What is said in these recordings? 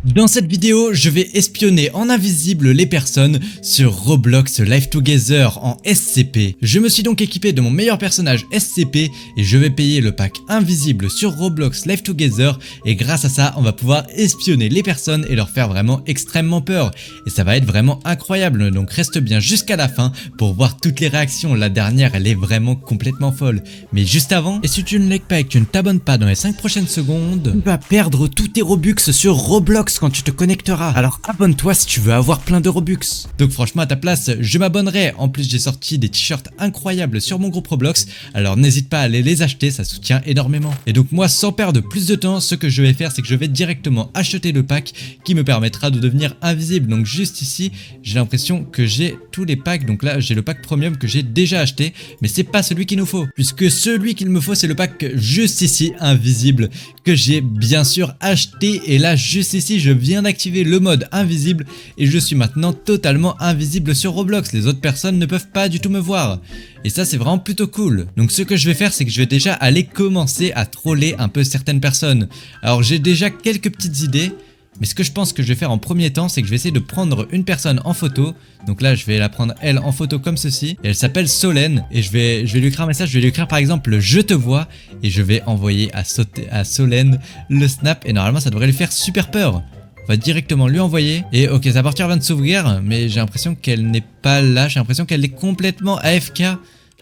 Dans cette vidéo, je vais espionner en invisible les personnes sur Roblox Live Together en SCP. Je me suis donc équipé de mon meilleur personnage SCP et je vais payer le pack invisible sur Roblox Live Together et grâce à ça, on va pouvoir espionner les personnes et leur faire vraiment extrêmement peur. Et ça va être vraiment incroyable, donc reste bien jusqu'à la fin pour voir toutes les réactions. La dernière, elle est vraiment complètement folle. Mais juste avant, et si tu ne likes pas et que tu ne t'abonnes pas dans les 5 prochaines secondes, tu vas perdre tous tes Robux sur Roblox quand tu te connecteras. Alors abonne-toi si tu veux avoir plein de Robux. Donc franchement à ta place, je m'abonnerai. En plus j'ai sorti des t-shirts incroyables sur mon groupe Roblox. Alors n'hésite pas à aller les acheter, ça soutient énormément. Et donc moi sans perdre plus de temps, ce que je vais faire c'est que je vais directement acheter le pack qui me permettra de devenir invisible. Donc juste ici, j'ai l'impression que j'ai tous les packs. Donc là j'ai le pack premium que j'ai déjà acheté. Mais c'est pas celui qu'il nous faut. Puisque celui qu'il me faut c'est le pack juste ici, invisible, que j'ai bien sûr acheté. Et là juste ici je viens d'activer le mode invisible et je suis maintenant totalement invisible sur Roblox. Les autres personnes ne peuvent pas du tout me voir. Et ça c'est vraiment plutôt cool. Donc ce que je vais faire c'est que je vais déjà aller commencer à troller un peu certaines personnes. Alors j'ai déjà quelques petites idées. Mais ce que je pense que je vais faire en premier temps, c'est que je vais essayer de prendre une personne en photo. Donc là, je vais la prendre elle en photo comme ceci. Et elle s'appelle Solène. Et je vais lui écrire un message. Je vais lui écrire par exemple je te vois. Et je vais envoyer à Solène le snap. Et normalement, ça devrait lui faire super peur. On va directement lui envoyer. Et ok, sa portière vient de s'ouvrir. Mais j'ai l'impression qu'elle n'est pas là. J'ai l'impression qu'elle est complètement AFK.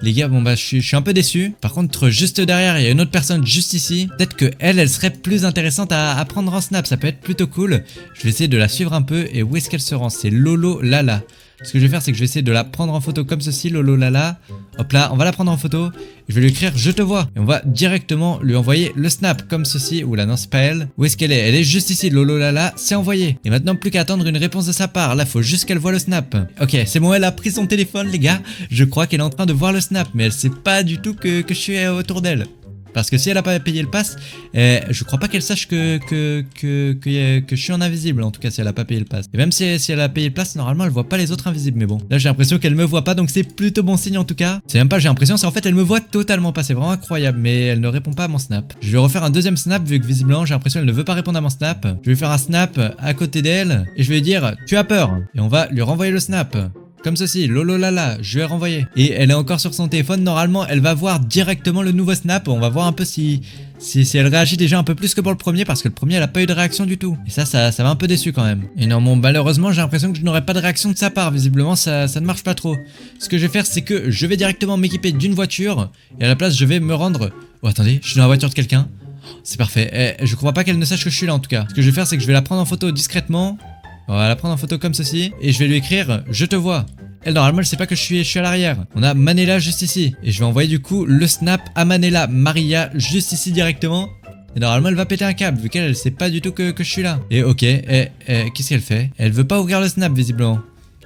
Les gars, bon bah je suis un peu déçu. Par contre, juste derrière, il y a une autre personne juste ici. Peut-être que elle serait plus intéressante à prendre en snap. Ça peut être plutôt cool. Je vais essayer de la suivre un peu. Et où est-ce qu'elle se rend? C'est Lolo Lala. Ce que je vais faire, c'est que je vais essayer de la prendre en photo comme ceci, Lolo Lala. Hop là, on va la prendre en photo. Je vais lui écrire je te vois. Et on va directement lui envoyer le snap comme ceci. Oula, non, c'est pas elle. Où est-ce qu'elle est? Elle est juste ici, Lolo Lala. C'est envoyé. Et maintenant, plus qu'à attendre une réponse de sa part. Là, faut juste qu'elle voit le snap. Ok, c'est bon, elle a pris son téléphone, les gars. Je crois qu'elle est en train de voir le snap. Mais elle sait pas du tout que je suis autour d'elle. Parce que si elle a pas payé le pass, je crois pas qu'elle sache que je suis en invisible. En tout cas, si elle a pas payé le pass. Et même si elle a payé le pass, normalement, elle voit pas les autres invisibles. Mais bon, là, j'ai l'impression qu'elle me voit pas. Donc, c'est plutôt bon signe en tout cas. C'est même pas, j'ai l'impression, c'est en fait, elle me voit totalement pas. C'est vraiment incroyable. Mais elle ne répond pas à mon snap. Je vais refaire un deuxième snap, vu que visiblement, j'ai l'impression qu'elle ne veut pas répondre à mon snap. Je vais lui faire un snap à côté d'elle. Et je vais lui dire, tu as peur. Et on va lui renvoyer le snap. Comme ceci, Lolo Lala, je vais renvoyer. Et elle est encore sur son téléphone, normalement elle va voir directement le nouveau snap. On va voir un peu si elle réagit déjà un peu plus que pour le premier. Parce que le premier elle a pas eu de réaction du tout. Et ça m'a un peu déçu quand même. Et non, bon, malheureusement j'ai l'impression que je n'aurai pas de réaction de sa part. Visiblement ça ne marche pas trop. Ce que je vais faire c'est que je vais directement m'équiper d'une voiture. Et à la place je vais me rendre... Oh attendez, je suis dans la voiture de quelqu'un. C'est parfait, je crois pas qu'elle ne sache que je suis là en tout cas. Ce que je vais faire c'est que je vais la prendre en photo discrètement. On va la prendre en photo comme ceci. Et je vais lui écrire je te vois. Elle normalement elle sait pas que je suis à l'arrière. On a Manela juste ici. Et je vais envoyer du coup le snap à Manela Maria juste ici directement. Et normalement elle va péter un câble vu qu'elle sait pas du tout que je suis là. Et ok, qu'est-ce qu'elle fait? Elle veut pas ouvrir le snap visiblement.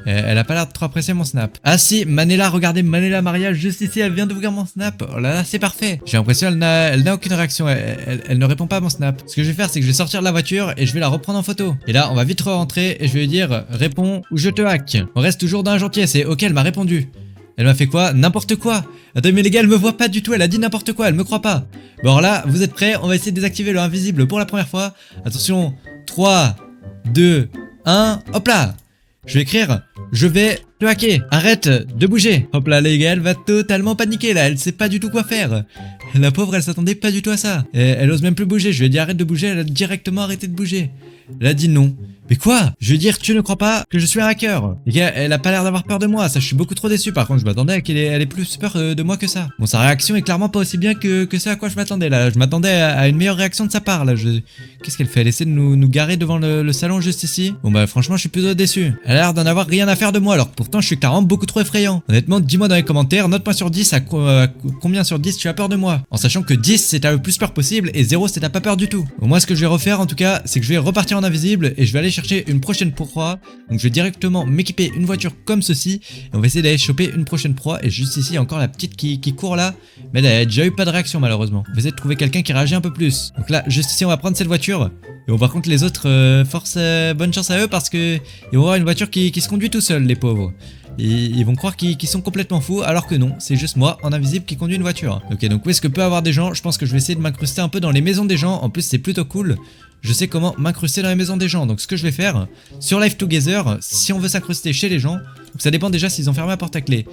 Elle a pas l'air de trop apprécier mon snap. Ah si, Manela, regardez, Manela Maria juste ici, elle vient d'ouvrir mon snap. Oh là là, c'est parfait. J'ai l'impression elle n'a aucune réaction, elle ne répond pas à mon snap. Ce que je vais faire, c'est que je vais sortir de la voiture et je vais la reprendre en photo. Et là, on va vite rentrer et je vais lui dire, réponds ou je te hack. On reste toujours dans un gentil, c'est ok, elle m'a répondu. Elle m'a fait quoi? N'importe quoi. Attends, mais les gars, elle me voit pas du tout, elle a dit n'importe quoi, elle me croit pas. Bon alors là, vous êtes prêts? On va essayer de désactiver le invisible pour la première fois. Attention, 3, 2, 1, hop là. Je vais écrire, je vais te hacker, arrête de bouger. Hop là les gars, elle va totalement paniquer là, elle sait pas du tout quoi faire. La pauvre elle s'attendait pas du tout à ça. Elle ose même plus bouger, je lui ai dit arrête de bouger, elle a directement arrêté de bouger. Elle a dit non. Mais quoi? Je veux dire, tu ne crois pas que je suis un hacker? Les gars, elle a pas l'air d'avoir peur de moi, ça je suis beaucoup trop déçu. Par contre, je m'attendais à qu'elle ait plus peur de moi que ça. Bon, sa réaction est clairement pas aussi bien que ce à quoi je m'attendais là. Je m'attendais à une meilleure réaction de sa part là. Qu'est-ce qu'elle fait? Elle essaie de nous garer devant le salon juste ici. Bon bah franchement, je suis plutôt déçu. Elle a l'air d'en avoir rien à faire de moi alors que pourtant je suis clairement beaucoup trop effrayant. Honnêtement, dis-moi dans les commentaires, note-moi sur 10 à combien sur 10 tu as peur de moi. En sachant que 10 c'est t'as le plus peur possible et 0 c'est t'as pas peur du tout. Bon, moi ce que je vais refaire en tout cas, c'est que je vais repartir en invisible et je vais aller chercher une prochaine proie. Donc je vais directement m'équiper une voiture comme ceci et on va essayer d'aller choper une prochaine proie. Et juste ici encore la petite qui court là, mais elle a déjà eu pas de réaction malheureusement. On va essayer de trouver quelqu'un qui réagit un peu plus. Donc là juste ici on va prendre cette voiture et on va par contre les autres bonne chance à eux parce que ils vont avoir une voiture qui se conduit tout seul les pauvres. Ils vont croire qu'ils sont complètement fous alors que non, c'est juste moi en invisible qui conduit une voiture. Ok, donc où est-ce que peut avoir des gens? Je pense que je vais essayer de m'incruster un peu dans les maisons des gens. En plus c'est plutôt cool. je sais comment m'incruster dans les maisons des gens. Donc ce que je vais faire, sur Live Together, si on veut s'incruster chez les gens, donc ça dépend déjà s'ils ont fermé la porte à clé.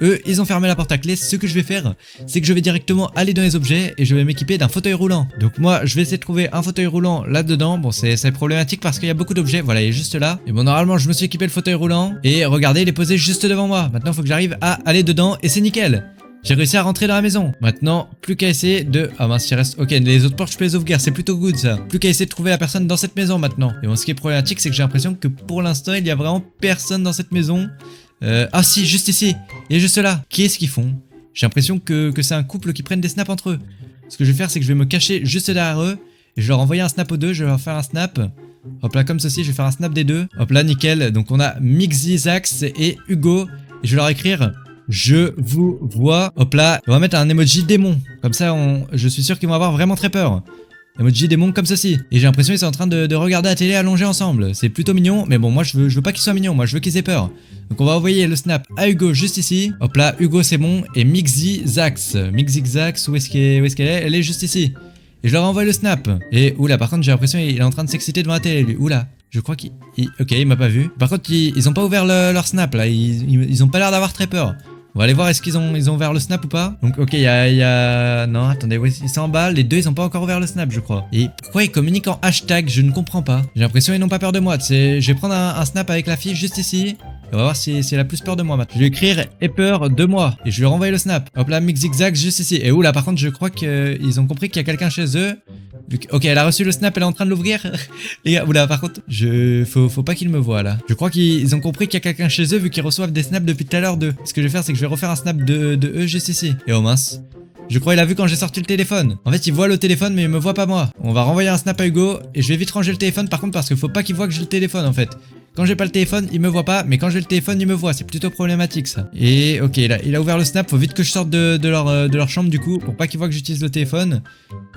Eux, ils ont fermé la porte à clé. Ce que je vais faire, c'est que je vais directement aller dans les objets et je vais m'équiper d'un fauteuil roulant. Donc moi, je vais essayer de trouver un fauteuil roulant là-dedans. Bon, c'est problématique parce qu'il y a beaucoup d'objets. Voilà, il est juste là. Et bon, normalement, je me suis équipé le fauteuil roulant. Et regardez, il est posé juste devant moi. Maintenant, il faut que j'arrive à aller dedans et c'est nickel. J'ai réussi à rentrer dans la maison. Maintenant, plus qu'à essayer de... Ah mince, il reste... Ok, les autres portes, je peux les sauvegarder. C'est plutôt good, ça. Plus qu'à essayer de trouver la personne dans cette maison, maintenant. Et bon, ce qui est problématique, c'est que j'ai l'impression que pour l'instant, il y a vraiment personne dans cette maison. Ah si, juste ici. Il est juste là. Qu'est-ce qu'ils font? J'ai l'impression que c'est un couple qui prennent des snaps entre eux. Ce que je vais faire, c'est que je vais me cacher juste derrière eux. Et je vais leur envoyer un snap aux deux. Je vais leur faire un snap. Hop là, comme ceci, je vais faire un snap des deux. Hop là, nickel. Donc on a Mixi, Zax et Hugo. Et je vais leur écrire... Je vous vois. Hop là, on va mettre un emoji démon. Comme ça, je suis sûr qu'ils vont avoir vraiment très peur. Emoji démon comme ceci. Et j'ai l'impression qu'ils sont en train de regarder la télé allongés ensemble. C'est plutôt mignon, mais bon, moi je veux pas qu'ils soient mignons. Moi je veux qu'ils aient peur. Donc on va envoyer le snap à Hugo juste ici. Hop là, Hugo c'est bon. Et Mixi Zax. Mixi Zax, où est-ce qu'elle est? Elle est juste ici. Et je leur envoie le snap. Et oula, par contre j'ai l'impression qu'il est en train de s'exciter devant la télé lui. Oula. Je crois qu'il... Ok, il m'a pas vu. Par contre, ils ont pas ouvert leur snap là. Ils ont pas l'air d'avoir très peur. On va aller voir est-ce qu'ils ont ouvert le snap ou pas. Donc ok, il y a... Non, attendez, ouais, ils sont en bas. Les deux, ils ont pas encore ouvert le snap, je crois. Et pourquoi ils communiquent en hashtag? Je ne comprends pas. J'ai l'impression qu'ils n'ont pas peur de moi. Je vais prendre un snap avec la fille juste ici. Et on va voir si elle a plus peur de moi maintenant. Je vais écrire « Aie peur de moi » et je vais lui renvoyer le snap. Hop là, Mix Zigzag juste ici. Et oula, par contre, je crois qu'ils ont compris qu'il y a quelqu'un chez eux. Ok, elle a reçu le snap, elle est en train de l'ouvrir. Les gars, oula, par contre, faut pas qu'ils me voient là. Je crois qu'ils ont compris qu'il y a quelqu'un chez eux vu qu'ils reçoivent des snaps depuis tout à l'heure d'eux. Ce que je vais faire, c'est que je vais refaire un snap de eux juste ici. Et oh mince. Je crois qu'il a vu quand j'ai sorti le téléphone. En fait, il voit le téléphone, mais il me voit pas moi. On va renvoyer un snap à Hugo et je vais vite ranger le téléphone par contre parce qu'il faut pas qu'il voit que j'ai le téléphone en fait. Quand j'ai pas le téléphone, il me voit pas, mais quand j'ai le téléphone, il me voit. C'est plutôt problématique ça. Et ok, il a ouvert le snap. Faut vite que je sorte de leur chambre du coup pour pas qu'il voit que j'utilise le téléphone.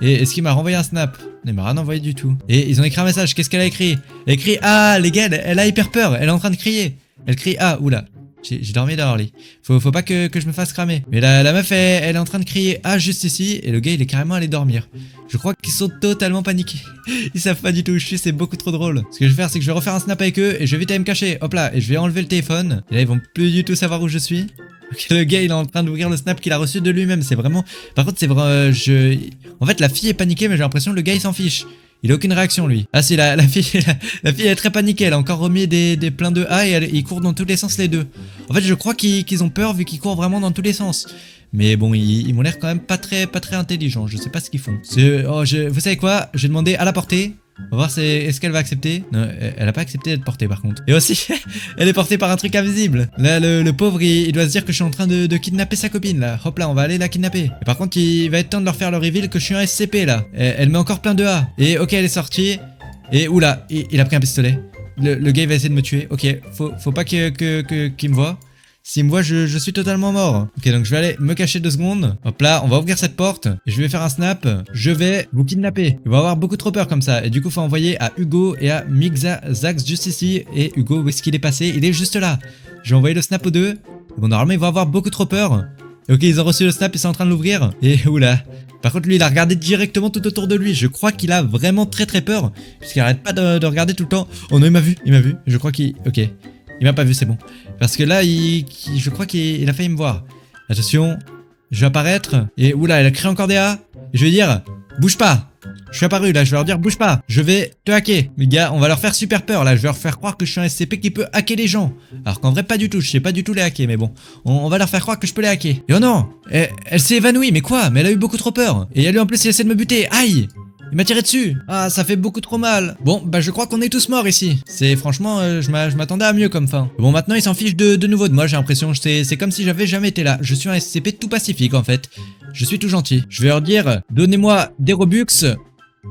Et est-ce qu'il m'a renvoyé un snap? Il m'a rien envoyé du tout. Et ils ont écrit un message. Qu'est-ce qu'elle a écrit? Elle a écrit ah les gars, elle a hyper peur. Elle est en train de crier. Elle crie ah oula. J'ai dormi dans leur lit. Faut pas que je me fasse cramer. Mais la meuf, elle est en train de crier ah juste ici. Et le gars, il est carrément allé dormir. Je crois qu'ils sont totalement paniqués. Ils savent pas du tout où je suis, c'est beaucoup trop drôle. Ce que je vais faire, c'est que je vais refaire un snap avec eux et je vais vite aller me cacher. Hop là, et je vais enlever le téléphone. Et là, ils vont plus du tout savoir où je suis. Ok, le gars, il est en train d'ouvrir le snap qu'il a reçu de lui-même. C'est vraiment... Par contre, c'est vrai... En fait, la fille est paniquée, mais j'ai l'impression que le gars, il s'en fiche. Il a aucune réaction lui. Ah si, la fille elle est très paniquée, elle a encore remis des pleins de A et ils courent dans tous les sens les deux. En fait je crois qu'ils ont peur vu qu'ils courent vraiment dans tous les sens. Mais bon, ils m'ont l'air quand même pas très intelligents, je sais pas ce qu'ils font. Vous savez quoi? Je vais demander à la porter. On va voir est-ce qu'elle va accepter. Non, elle a pas accepté d'être portée par contre. Et aussi, elle est portée par un truc invisible. Là, le pauvre, il doit se dire que je suis en train de kidnapper sa copine là. Hop là, on va aller la kidnapper. Et par contre, il va être temps de leur faire le reveal que je suis un SCP là. Elle met encore plein de A. Et ok, elle est sortie. Et oula, il a pris un pistolet. Le gars, il va essayer de me tuer. Ok, faut pas qu'il me voie. S'il me voit, je suis totalement mort. Ok, donc je vais aller me cacher 2 secondes. Hop là, on va ouvrir cette porte. Et je vais faire un snap. Je vais vous kidnapper. Il va avoir beaucoup trop peur comme ça. Et du coup, faut envoyer à Hugo et à Mixa Zax juste ici. Et Hugo, où est-ce qu'il est passé? Il est juste là. Je vais envoyer le snap aux deux. Et bon, normalement, il va avoir beaucoup trop peur. Et ok, ils ont reçu le snap, ils sont en train de l'ouvrir. Et oula. Par contre, lui, il a regardé directement tout autour de lui. Je crois qu'il a vraiment très peur. Puisqu'il arrête pas de regarder tout le temps. Oh non, il m'a vu. Il m'a vu. Je crois qu'il... Ok. Il m'a pas vu, c'est bon. Parce que là, je crois qu'il a failli me voir. Attention, je vais apparaître. Et oula, elle a créé encore des A. Et je vais dire, bouge pas. Je suis apparu là, je vais leur dire, bouge pas. Je vais te hacker. Les gars, on va leur faire super peur là. Je vais leur faire croire que je suis un SCP qui peut hacker les gens. Alors qu'en vrai, pas du tout. Je sais pas du tout les hacker, mais bon. On va leur faire croire que je peux les hacker. Et oh non, elle s'est évanouie. Mais quoi? Mais elle a eu beaucoup trop peur. Et lui en plus, il essaie de me buter. Aïe! Il m'a tiré dessus. Ah, ça fait beaucoup trop mal. Bon, bah je crois qu'on est tous morts ici. C'est franchement, je m'attendais à mieux comme fin. Bon, maintenant ils s'en fichent de nouveau de moi, j'ai l'impression. C'est comme si j'avais jamais été là. Je suis un SCP tout pacifique en fait. Je suis tout gentil. Je vais leur dire, donnez-moi des Robux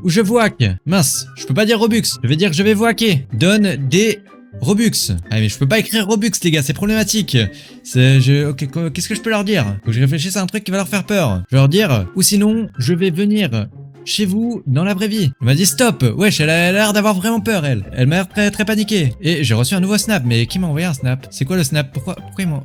ou je vous hack. Mince, je peux pas dire Robux. Je vais dire que je vais vous hacker. Donne des Robux. Ah mais je peux pas écrire Robux les gars, c'est problématique. Ok, qu'est-ce que je peux leur dire? Faut que je réfléchisse à un truc qui va leur faire peur. Je vais leur dire, ou sinon, je vais venir chez vous dans la vraie vie. Elle m'a dit stop. Wesh, elle a l'air d'avoir vraiment peur elle. Elle m'a l'air très paniquée. Et j'ai reçu un nouveau snap. Mais qui m'a envoyé un snap? C'est quoi le snap? Pourquoi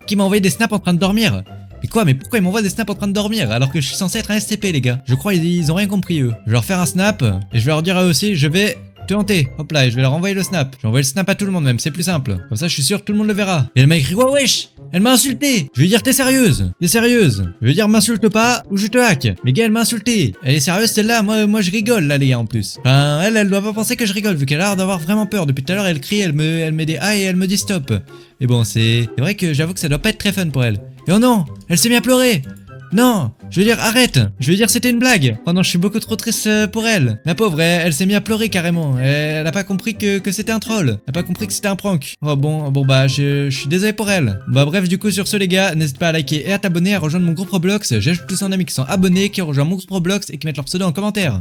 qui m'a envoyé des snaps en train de dormir? Mais quoi, mais pourquoi ils m'envoient des snaps en train de dormir alors que je suis censé être un SCP les gars? Je crois ils ont rien compris eux. Je vais leur faire un snap et je vais leur dire à eux aussi, je vais te hanter. Hop là, et je vais leur envoyer le snap. Je vais envoyer le snap à tout le monde même, c'est plus simple. Comme ça je suis sûr que tout le monde le verra. Et elle m'a écrit quoi wesh? Elle m'a insulté. Je vais dire t'es sérieuse? T'es sérieuse? Je vais dire m'insulte pas ou je te hack. Les gars elle m'a insulté. Elle est sérieuse celle-là, moi je rigole là les gars en plus. Enfin elle doit pas penser que je rigole vu qu'elle a l'air d'avoir vraiment peur. Depuis tout à l'heure elle crie, elle met des ah et elle me dit stop. Et bon c'est vrai que j'avoue que ça doit pas être très fun pour elle. Et oh non, elle s'est mis à pleurer. Non, je veux dire arrête. Je veux dire c'était une blague. Oh non, je suis beaucoup trop triste pour elle. La pauvre, elle s'est mise à pleurer carrément. Elle a pas compris que c'était un troll. Elle a pas compris que c'était un prank. Oh bon bah je suis désolé pour elle. Bah bref, du coup sur ce les gars, n'hésite pas à liker et à t'abonner, à rejoindre mon groupe Roblox. J'ajoute tous en amis qui sont abonnés, qui rejoignent mon groupe Roblox et qui mettent leur pseudo en commentaire.